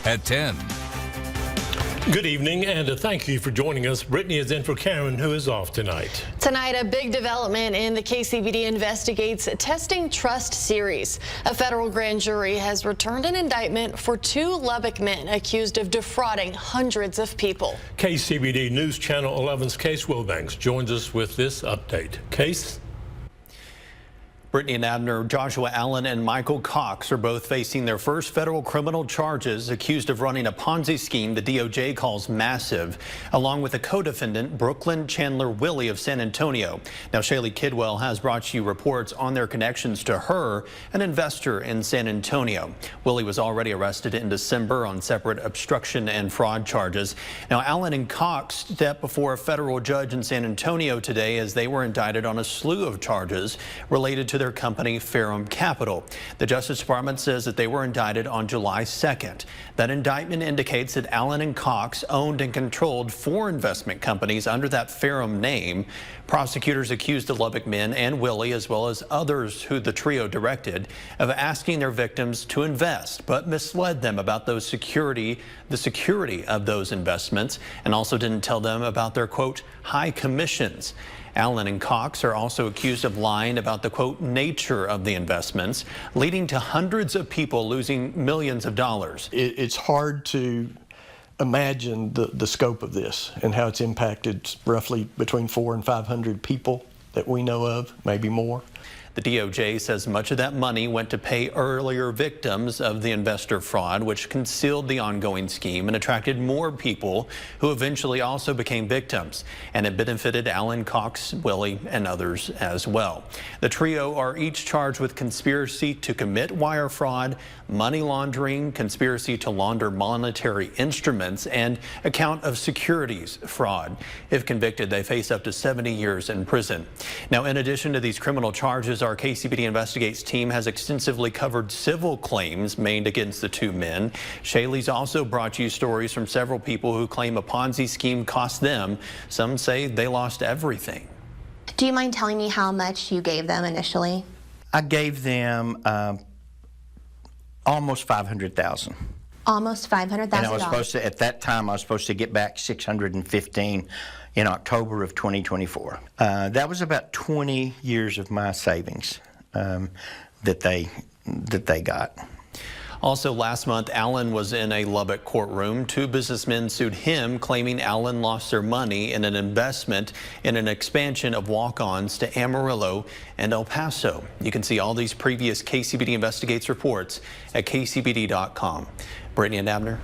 at 10. Good evening, and thank you for joining us. Brittany is in for Karen, who is off tonight. Tonight, a big development in the KCBD Investigates Testing Trust series. A federal grand jury has returned an indictment for 2 Lubbock men accused of defrauding hundreds of people. KCBD News Channel 11's Case Wilbanks joins us with this update. Case? Brittany and Abner, Joshua Allen and Michael Cox are both facing their first federal criminal charges, accused of running a Ponzi scheme the DOJ calls massive, along with a co-defendant, Brooklyn Chandler Willie of San Antonio. Now, Shaylee Kidwell has brought you reports on their connections to her, an investor in San Antonio. Willie was already arrested in December on separate obstruction and fraud charges. Now, Allen and Cox stepped before a federal judge in San Antonio today as they were indicted on a slew of charges related to their company, Ferrum Capital. The Justice Department says that they were indicted on July 2nd. That indictment indicates that Allen and Cox owned and controlled 4 investment companies under that Ferrum name. Prosecutors accused the Lubbock men and Willie, as well as others who the trio directed, of asking their victims to invest, but misled them about the security of those investments, and also didn't tell them about their, quote, high commissions. Allen and Cox are also accused of lying about the, quote, nature of the investments, leading to hundreds of people losing millions of dollars. It's hard to imagine the scope of this and how it's impacted roughly between 400 and 500 people that we know of, maybe more. The DOJ says much of that money went to pay earlier victims of the investor fraud, which concealed the ongoing scheme and attracted more people who eventually also became victims. And it benefited Allen, Cox, Willie, and others as well. The trio are each charged with conspiracy to commit wire fraud, money laundering, conspiracy to launder monetary instruments, and account of securities fraud. If convicted, they face up to 70 years in prison. Now, in addition to these criminal charges, our KCBD Investigates team has extensively covered civil claims made against the 2 men. Shaylee's also brought you stories from several people who claim a Ponzi scheme cost them. Some say they lost everything. Do you mind telling me how much you gave them initially? I gave them almost $500,000. Almost $500,000. And I was supposed to, at that time, I was supposed to get back $615 in October of 2024. That was about 20 years of my savings that they got. Also last month, Allen was in a Lubbock courtroom. 2 businessmen sued him, claiming Allen lost their money in an investment in an expansion of walk-ons to Amarillo and El Paso. You can see all these previous KCBD Investigates reports at kcbd.com. Brittany and Abner.